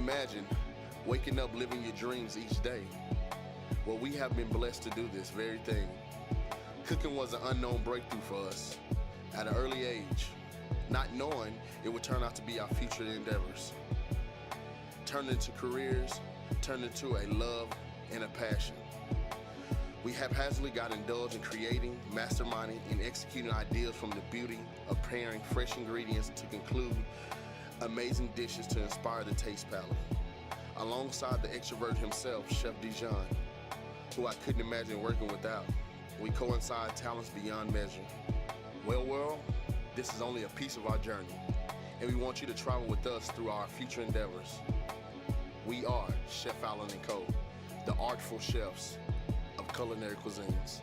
imagine waking up living your dreams each day? Well, we have been blessed to do this very thing. Cooking was an unknown breakthrough for us at an early age, not knowing it would turn out to be our future endeavors. Turned into careers, turned into a love and a passion. We haphazardly got indulged in creating, masterminding, and executing ideas from the beauty of pairing fresh ingredients to conclude amazing dishes to inspire the taste palate. Alongside the extrovert himself, Chef Dijon, who I couldn't imagine working without, we coincide talents beyond measure. Well, world, this is only a piece of our journey, and we want you to travel with us through our future endeavors. We are Chef Allen & Co., the artful chefs of Culinary Cuisines.